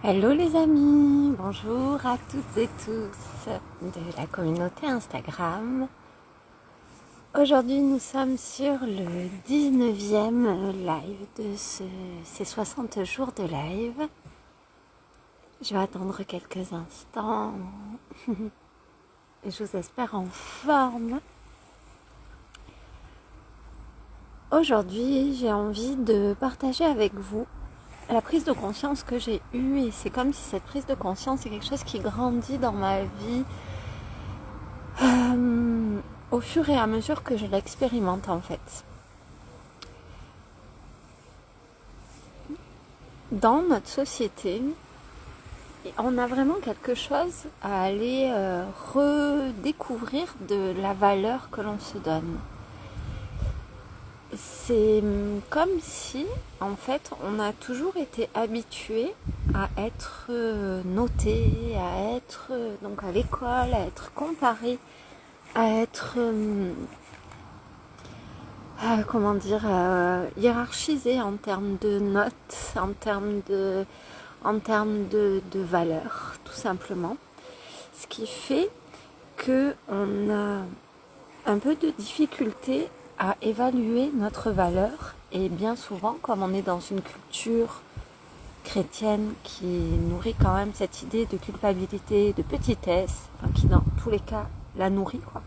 Hello les amis, bonjour à toutes et tous de la communauté Instagram. Aujourd'hui nous sommes sur le 19e live de ces 60 jours de live. Je vais attendre quelques instants et je vous espère en forme. Aujourd'hui j'ai envie de partager avec vous la prise de conscience que j'ai eue, et c'est comme si cette prise de conscience est quelque chose qui grandit dans ma vie au fur et à mesure que je l'expérimente en fait. Dans notre société, on a vraiment quelque chose à aller redécouvrir de la valeur que l'on se donne. C'est comme si, en fait, on a toujours été habitué à être noté, à être donc à l'école, à être comparé, à être hiérarchisé en termes de notes, en termes de valeur, tout simplement. Ce qui fait qu'on a un peu de difficulté à évaluer notre valeur, et bien souvent, comme on est dans une culture chrétienne qui nourrit quand même cette idée de culpabilité, de petitesse, qui dans tous les cas la nourrit, quoi.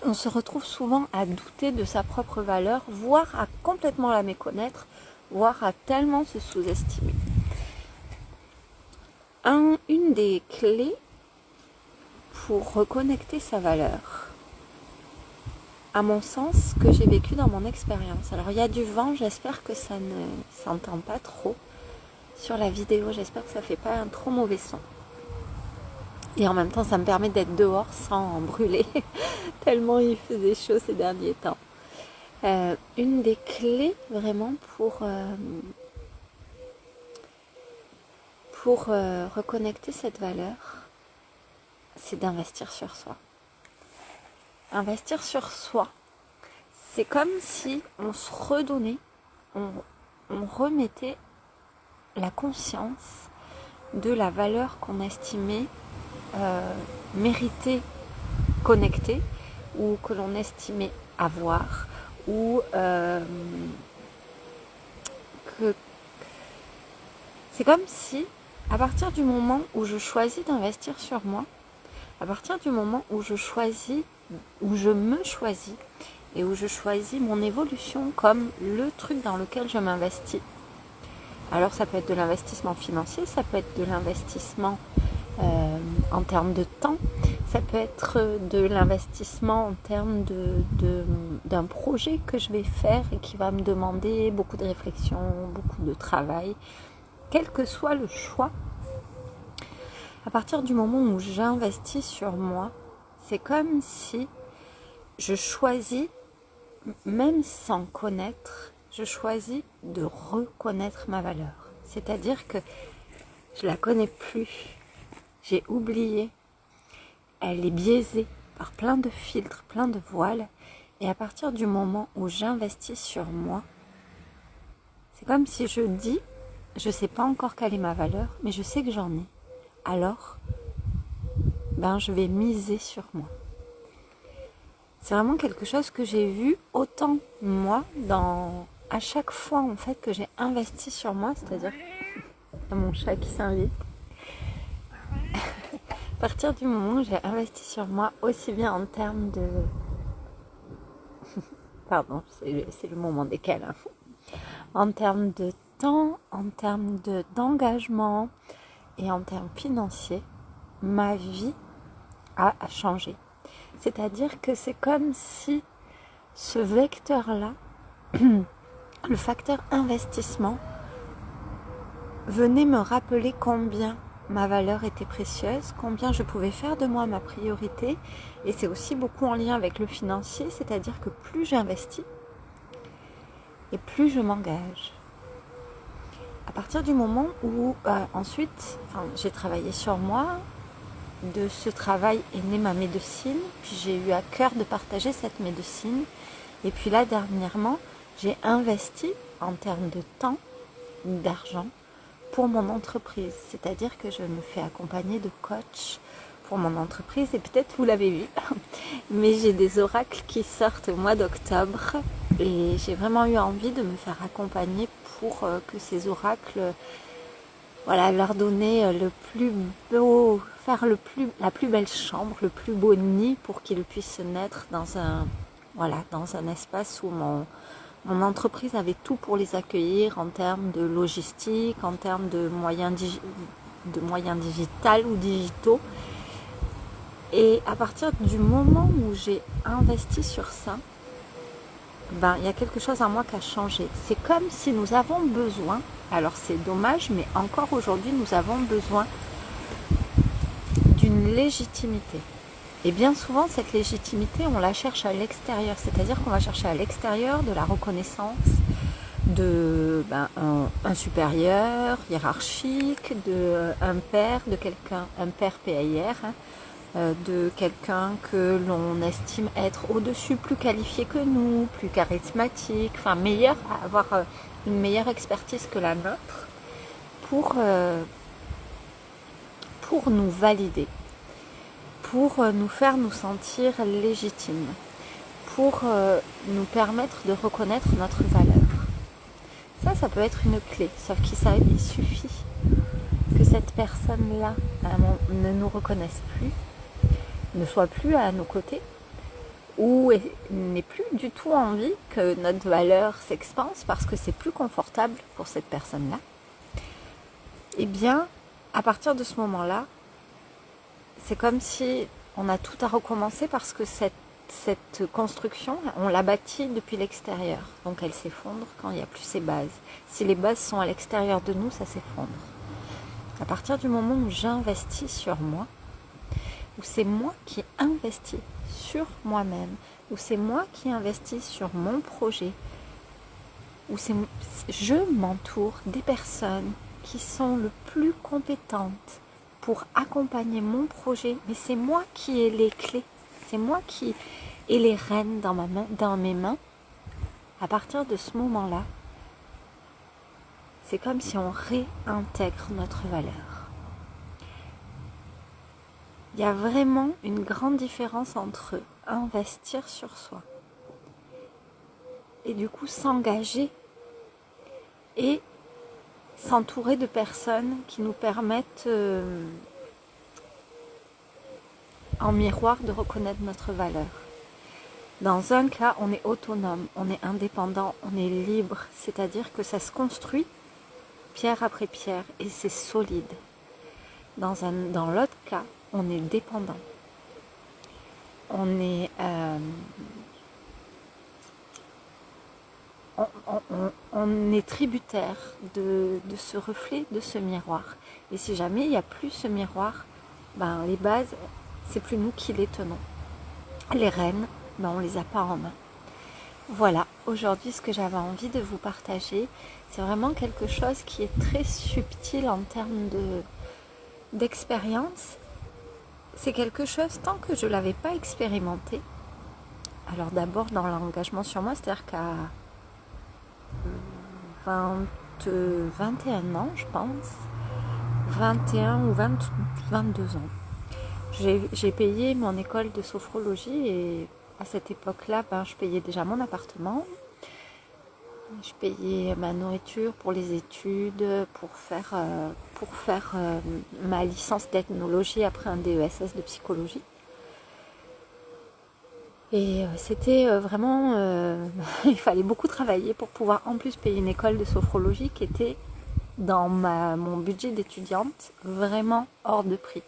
On se retrouve souvent à douter de sa propre valeur, voire à complètement la méconnaître, voire à tellement se sous-estimer. Une des clés pour reconnecter sa valeur, à mon sens, que j'ai vécu dans mon expérience. Alors il y a du vent, j'espère que ça ne s'entend pas trop sur la vidéo, j'espère que ça fait pas un trop mauvais son. Et en même temps, ça me permet d'être dehors sans brûler, tellement il faisait chaud ces derniers temps. Une des clés vraiment pour reconnecter cette valeur, c'est d'investir sur soi. Investir sur soi, c'est comme si on se redonnait, on remettait la conscience de la valeur qu'on estimait mériter, connecter, ou que l'on estimait avoir, ou que c'est comme si, à partir du moment où je choisis d'investir sur moi, à partir du moment où je me choisis, et où je choisis mon évolution comme le truc dans lequel je m'investis. Alors ça peut être de l'investissement financier, ça peut être de l'investissement en termes de temps, ça peut être de l'investissement en termes d'un projet que je vais faire et qui va me demander beaucoup de réflexion, beaucoup de travail. Quel que soit le choix, à partir du moment où j'investis sur moi, c'est comme si je choisis, même sans connaître, je choisis de reconnaître ma valeur. C'est-à-dire que je la connais plus, j'ai oublié, elle est biaisée par plein de filtres, plein de voiles, et à partir du moment où j'investis sur moi, c'est comme si je dis, je ne sais pas encore quelle est ma valeur, mais je sais que j'en ai. Alors, je vais miser sur moi. C'est vraiment quelque chose que j'ai vu autant moi à chaque fois en fait que j'ai investi sur moi, c'est-à-dire mon chat qui s'invite. À partir du moment où j'ai investi sur moi, aussi bien en termes de... Pardon, c'est le moment décalé. En termes de temps, en termes d'engagement et en termes financiers, ma vie a changé. C'est-à-dire que c'est comme si ce vecteur-là, le facteur investissement, venait me rappeler combien ma valeur était précieuse, combien je pouvais faire de moi ma priorité. Et c'est aussi beaucoup en lien avec le financier, c'est-à-dire que plus j'investis et plus je m'engage. À partir du moment où ensuite j'ai travaillé sur moi, de ce travail est née ma médecine, puis j'ai eu à cœur de partager cette médecine. Et puis là, dernièrement, j'ai investi en termes de temps d'argent pour mon entreprise. C'est-à-dire que je me fais accompagner de coachs pour mon entreprise et peut-être vous l'avez vu, mais j'ai des oracles qui sortent au mois d'octobre et j'ai vraiment eu envie de me faire accompagner pour que ces oracles, voilà, leur donner le plus beau, faire la plus belle chambre, le plus beau nid pour qu'ils puissent naître dans un espace où mon entreprise avait tout pour les accueillir en termes de logistique, en termes de moyens digitaux ou digitaux. Et à partir du moment où j'ai investi sur ça, il y a quelque chose en moi qui a changé. C'est comme si nous avons besoin, alors c'est dommage, mais encore aujourd'hui, nous avons besoin d'une légitimité. Et bien souvent, cette légitimité, on la cherche à l'extérieur. C'est-à-dire qu'on va chercher à l'extérieur de la reconnaissance de un supérieur hiérarchique, un père, de quelqu'un, un père PAIR, de quelqu'un que l'on estime être au-dessus, plus qualifié que nous, plus charismatique, enfin meilleur, avoir une meilleure expertise que la nôtre pour nous valider, pour nous faire nous sentir légitimes, pour nous permettre de reconnaître notre valeur. Ça peut être une clé, sauf qu'il suffit que cette personne-là ne nous reconnaisse plus, ne soit plus à nos côtés, ou n'ait plus du tout envie que notre valeur s'expanse parce que c'est plus confortable pour cette personne-là. Eh bien, à partir de ce moment-là, c'est comme si on a tout à recommencer parce que cette construction, on l'a bâtie depuis l'extérieur. Donc elle s'effondre quand il n'y a plus ses bases. Si les bases sont à l'extérieur de nous, ça s'effondre. À partir du moment où j'investis sur moi, où c'est moi qui investis sur moi-même, où c'est moi qui investis sur mon projet, où je m'entoure des personnes qui sont le plus compétentes pour accompagner mon projet, mais c'est moi qui ai les clés, c'est moi qui ai les rênes dans mes mains. À partir de ce moment-là, c'est comme si on réintègre notre valeur. Il y a vraiment une grande différence entre investir sur soi et du coup s'engager et s'entourer de personnes qui nous permettent en miroir de reconnaître notre valeur. Dans un cas, on est autonome, on est indépendant, on est libre, c'est-à-dire que ça se construit pierre après pierre et c'est solide. Dans l'autre cas, on est dépendant. On est tributaire de ce reflet, de ce miroir. Et si jamais il n'y a plus ce miroir, les bases, c'est plus nous qui les tenons. Les rênes, on ne les a pas en main. Voilà, aujourd'hui ce que j'avais envie de vous partager, c'est vraiment quelque chose qui est très subtil en termes d'expérience. C'est quelque chose, tant que je ne l'avais pas expérimenté, alors d'abord dans l'engagement sur moi, c'est-à-dire qu'à 21 ans, je pense, 21 ou 22 ans, j'ai payé mon école de sophrologie et à cette époque-là, je payais déjà mon appartement, je payais ma nourriture pour les études, pour faire ma licence d'ethnologie après un DESS de psychologie. Et c'était vraiment, il fallait beaucoup travailler pour pouvoir en plus payer une école de sophrologie qui était dans mon budget d'étudiante vraiment hors de prix.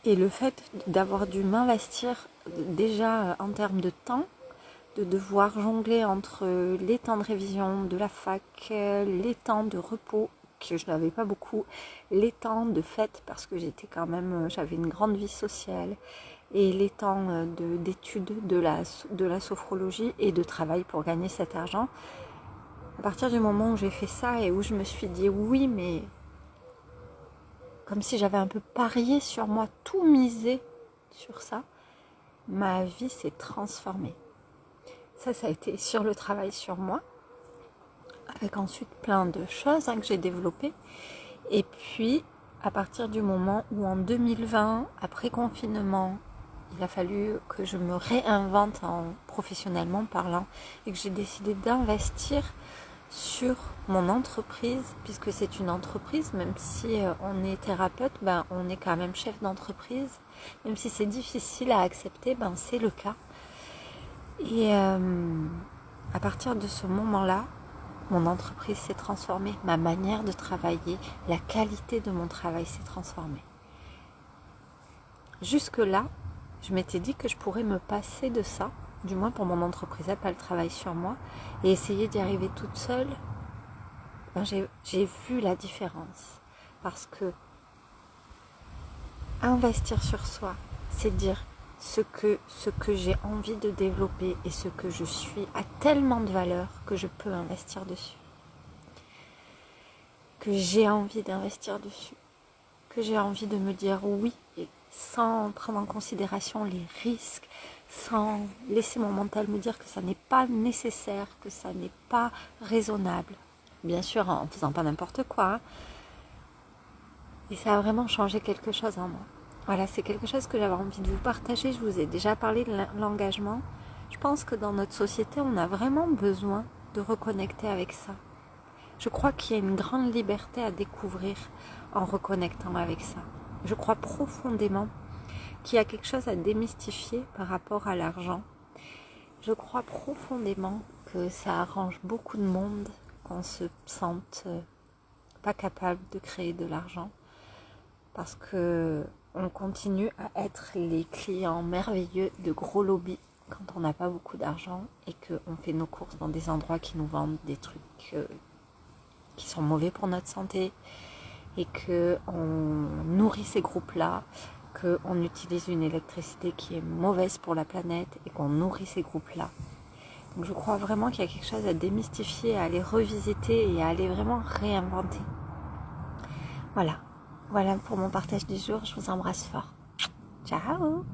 Et le fait d'avoir dû m'investir déjà en termes de temps, de devoir jongler entre les temps de révision de la fac, les temps de repos que je n'avais pas beaucoup, les temps de fête parce que j'avais une grande vie sociale, et les temps d'études de la sophrologie et de travail pour gagner cet argent. À partir du moment où j'ai fait ça et où je me suis dit oui, mais comme si j'avais un peu parié sur moi, tout misé sur ça, ma vie s'est transformée. Ça a été sur le travail sur moi, avec ensuite plein de choses que j'ai développées. Et puis, à partir du moment où en 2020, après confinement, il a fallu que je me réinvente professionnellement parlant et que j'ai décidé d'investir sur mon entreprise, puisque c'est une entreprise, même si on est thérapeute, on est quand même chef d'entreprise, même si c'est difficile à accepter, c'est le cas. Et à partir de ce moment-là, mon entreprise s'est transformée, ma manière de travailler, la qualité de mon travail s'est transformée. Jusque-là, je m'étais dit que je pourrais me passer de ça, du moins pour mon entreprise, pas le travail sur moi, et essayer d'y arriver toute seule. J'ai vu la différence, parce que investir sur soi, c'est dire ce que j'ai envie de développer et ce que je suis a tellement de valeur que je peux investir dessus. Que j'ai envie d'investir dessus. Que j'ai envie de me dire oui, et sans prendre en considération les risques, sans laisser mon mental me dire que ça n'est pas nécessaire, que ça n'est pas raisonnable. Bien sûr, en faisant pas n'importe quoi. Et ça a vraiment changé quelque chose en moi. Voilà, c'est quelque chose que j'avais envie de vous partager. Je vous ai déjà parlé de l'engagement. Je pense que dans notre société, on a vraiment besoin de reconnecter avec ça. Je crois qu'il y a une grande liberté à découvrir en reconnectant avec ça. Je crois profondément qu'il y a quelque chose à démystifier par rapport à l'argent. Je crois profondément que ça arrange beaucoup de monde qu'on se sente pas capable de créer de l'argent. Parce que on continue à être les clients merveilleux de gros lobbies quand on n'a pas beaucoup d'argent et qu'on fait nos courses dans des endroits qui nous vendent des trucs qui sont mauvais pour notre santé et qu'on nourrit ces groupes-là, qu'on utilise une électricité qui est mauvaise pour la planète et qu'on nourrit ces groupes-là. Donc je crois vraiment qu'il y a quelque chose à démystifier, à aller revisiter et à aller vraiment réinventer. Voilà pour mon partage du jour. Je vous embrasse fort. Ciao!